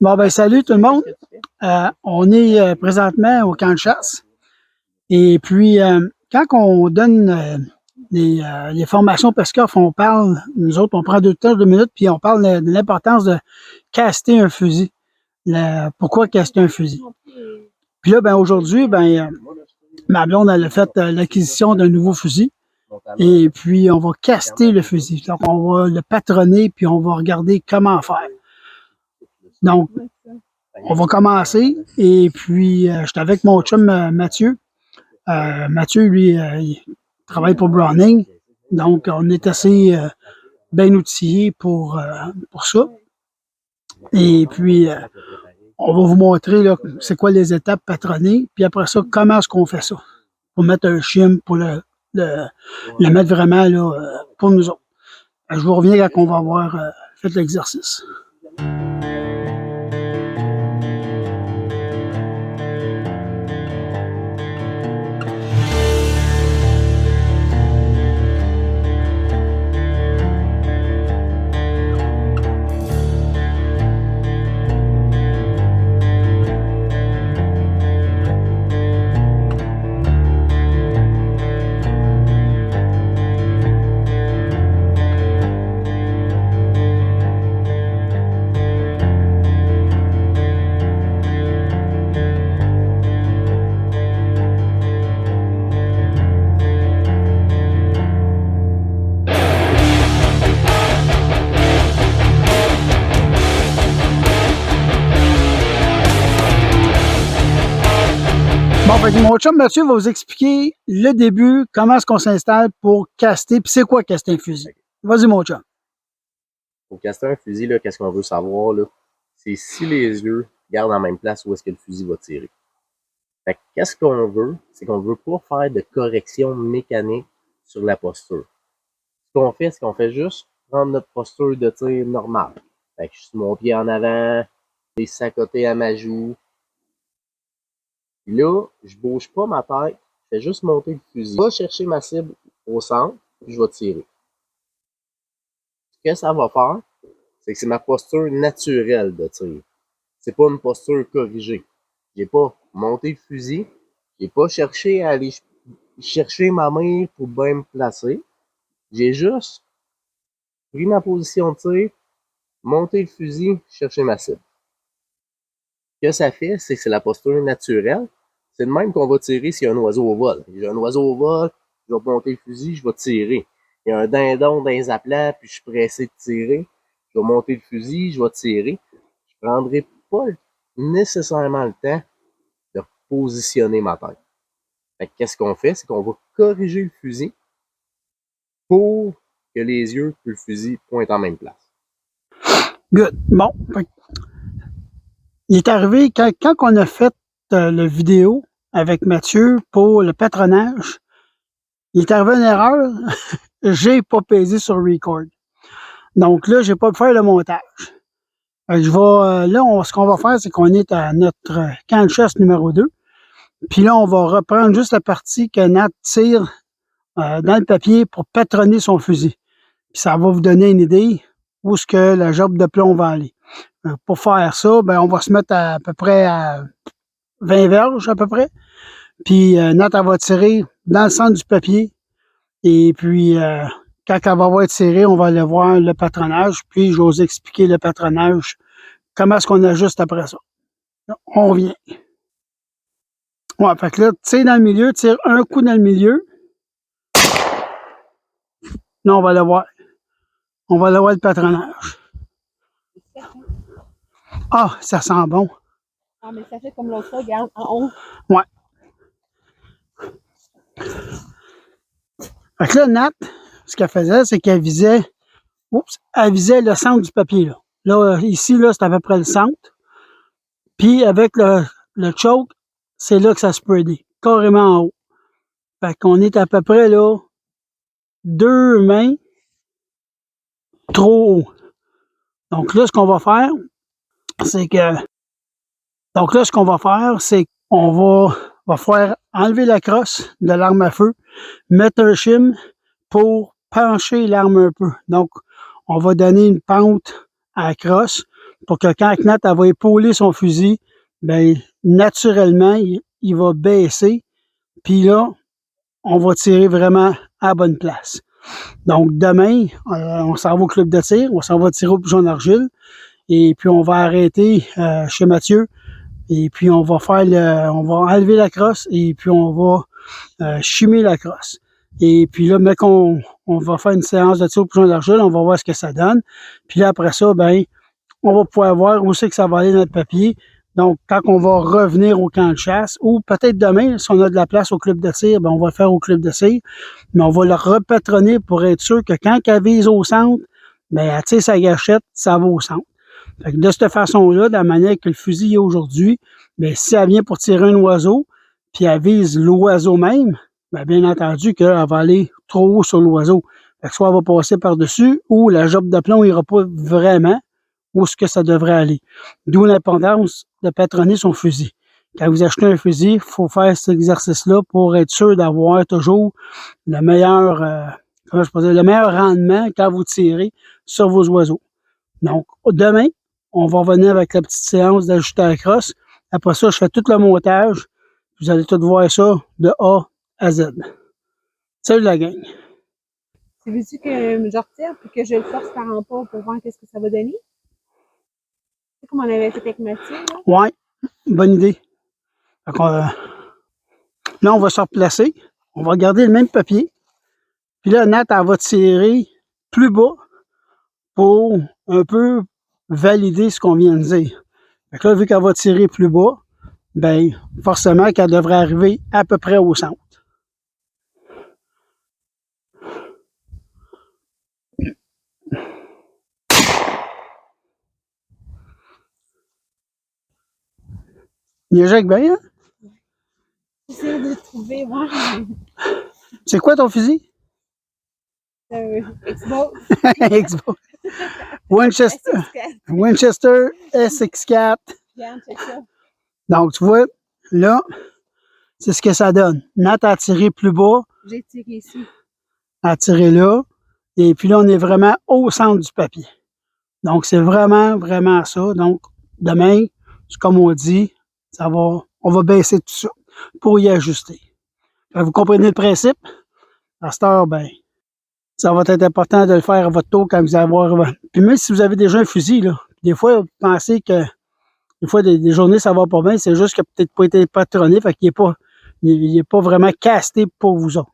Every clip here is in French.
Bon, ben, salut tout le monde. On est présentement au camp de chasse. Et puis, quand on donne les formations pesca, on parle, nous autres, on prend 2 minutes, puis on parle de l'importance de caster un fusil. Pourquoi caster un fusil? Puis là, ben, aujourd'hui, ma blonde, elle a fait l'acquisition d'un nouveau fusil. Et puis, on va caster le fusil. Donc, on va le patronner, puis on va regarder comment faire. Donc, on va commencer. Et puis, j'étais avec mon chum Mathieu. Mathieu, lui, il travaille pour Browning. Donc, on est assez bien outillés pour ça. Et puis, on va vous montrer là, c'est quoi les étapes patronnées. Puis après ça, comment est-ce qu'on fait ça? Pour mettre un chim, pour le mettre vraiment là, pour nous autres. Je vous reviens quand on va avoir fait l'exercice. Bon, fait, mon chum Mathieu va vous expliquer le début, comment est-ce qu'on s'installe pour caster, puis c'est quoi caster un fusil. Vas-y, mon chum. Pour caster un fusil, là, qu'est-ce qu'on veut savoir, là? C'est si les yeux gardent en même place où est-ce que le fusil va tirer. Fait que qu'est-ce qu'on veut? C'est qu'on veut pas faire de correction mécanique sur la posture. Ce qu'on fait, c'est qu'on fait juste prendre notre posture de tir normale. Fait que je suis mon pied en avant, les sacotés à ma joue. Puis là, je bouge pas ma tête, je fais juste monter le fusil. Je vais chercher ma cible au centre, puis je vais tirer. Ce que ça va faire, c'est que c'est ma posture naturelle de tir. C'est pas une posture corrigée. J'ai pas monté le fusil, j'ai pas cherché à aller chercher ma main pour bien me placer. J'ai juste pris ma position de tir, monté le fusil, cherché ma cible. Ce que ça fait, c'est que c'est la posture naturelle. C'est de même qu'on va tirer s'il y a un oiseau au vol. J'ai un oiseau au vol, je vais monter le fusil, je vais tirer. Il y a un dindon dans les aplats, puis je suis pressé de tirer. Je vais monter le fusil, je vais tirer. Je prendrai pas nécessairement le temps de positionner ma tête. Fait que qu'est-ce qu'on fait? C'est qu'on va corriger le fusil pour que les yeux et le fusil pointent en même place. Good. Bon. Il est arrivé, quand on a fait la vidéo avec Mathieu pour le patronage, il est arrivé une erreur. J'ai pas pesé sur record. Donc là, j'ai pas pu faire le montage. Je vais, là, ce qu'on va faire, c'est qu'on est à notre camp de chasse numéro 2. Puis là, on va reprendre juste la partie que Nat tire dans le papier pour patronner son fusil. Puis ça va vous donner une idée où est-ce que la job de plomb va aller. Pour faire ça, ben, on va se mettre à peu près à 20 verges à peu près. Puis Nat, elle va tirer dans le centre du papier. Et puis, quand elle va avoir tiré, on va aller voir le patronage. Puis, je vais vous expliquer le patronage, comment est-ce qu'on ajuste après ça. On vient. Ouais, fait que là, tire dans le milieu, tire un coup dans le milieu. Là, on va aller voir. On va aller voir le patronage. Ah, ça sent bon. Ah, mais ça fait comme l'autre fois, regarde, en haut. Ouais. Fait que là, Nat, ce qu'elle faisait, c'est qu'elle visait, elle visait le centre du papier, là. Là, ici, là, c'est à peu près le centre. Puis, avec le choke, c'est là que ça se peut aider. Carrément en haut. Fait qu'on est à peu près, là, 2 mains trop haut. Donc là, ce qu'on va faire, c'est que, on va faire enlever la crosse de l'arme à feu, mettre un shim pour pencher l'arme un peu. Donc, on va donner une pente à la crosse pour que quand Nat elle va épauler son fusil, ben naturellement, il va baisser. Puis là, on va tirer vraiment à la bonne place. Donc, demain, on s'en va au club de tir, on s'en va tirer au pigeon d'argile, et puis on va arrêter chez Mathieu, et puis on va on va enlever la crosse, et puis on va chimer la crosse. Et puis là, mais qu'on va faire une séance de tir au pigeon d'argile, on va voir ce que ça donne. Puis là, après ça, ben, on va pouvoir voir où c'est que ça va aller notre papier. Donc, quand on va revenir au camp de chasse, ou peut-être demain, si on a de la place au club de tir, ben on va le faire au club de tir, mais on va le repatronner pour être sûr que quand elle vise au centre, ben elle tire sa gâchette, ça va au centre. Fait que de cette façon-là, de la manière que le fusil est aujourd'hui, ben si elle vient pour tirer un oiseau, puis elle vise l'oiseau même, ben bien entendu qu'elle va aller trop haut sur l'oiseau. Fait que soit elle va passer par-dessus, ou la jobe de plomb n'ira pas vraiment où ce que ça devrait aller. D'où l'importance de patronner son fusil. Quand vous achetez un fusil, il faut faire cet exercice-là pour être sûr d'avoir toujours le meilleur, comment je peux dire, le meilleur rendement quand vous tirez sur vos oiseaux. Donc, demain, on va revenir avec la petite séance d'ajuster la crosse. Après ça, je fais tout le montage. Vous allez tout voir ça de A à Z. Salut la gang! Tu veux-tu que je retire puis que je le force par en pas pour voir qu'est-ce que ça va donner? C'est comme on avait fait avec Mathieu, là? Ouais, bonne idée. Fait là, on va se replacer. On va garder le même papier. Puis là, Nat, elle va tirer plus bas pour un peu valider ce qu'on vient de dire. Fait que là, vu qu'elle va tirer plus bas, ben forcément qu'elle devrait arriver à peu près au centre. Il éjecte bien, hein? J'essaie de trouver, moi. C'est quoi ton fusil? Xbox. Xbox. Winchester. Winchester SX4. Regarde, check ça. Donc, tu vois, là, c'est ce que ça donne. Nat a tiré plus bas, J'ai tiré ici. a tiré là, et puis là, on est vraiment au centre du papier. Donc, c'est vraiment, vraiment ça. Donc, demain, comme on dit, on va baisser tout ça pour y ajuster. Vous comprenez le principe? À cette heure, ben, ça va être important de le faire à votre tour quand vous allez avoir. Puis même si vous avez déjà un fusil, là, des fois, vous pensez que des fois, des journées, ça va pas bien, c'est juste qu'il n'a peut-être pas été patronné, fait qu'il n'est pas vraiment casté pour vous autres.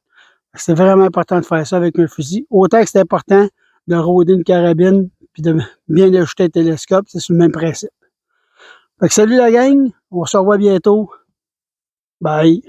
C'est vraiment important de faire ça avec un fusil. Autant que c'est important de rôder une carabine puis de bien ajuster un télescope, c'est sur le même principe. Fait que salut la gang, on se revoit bientôt. Bye!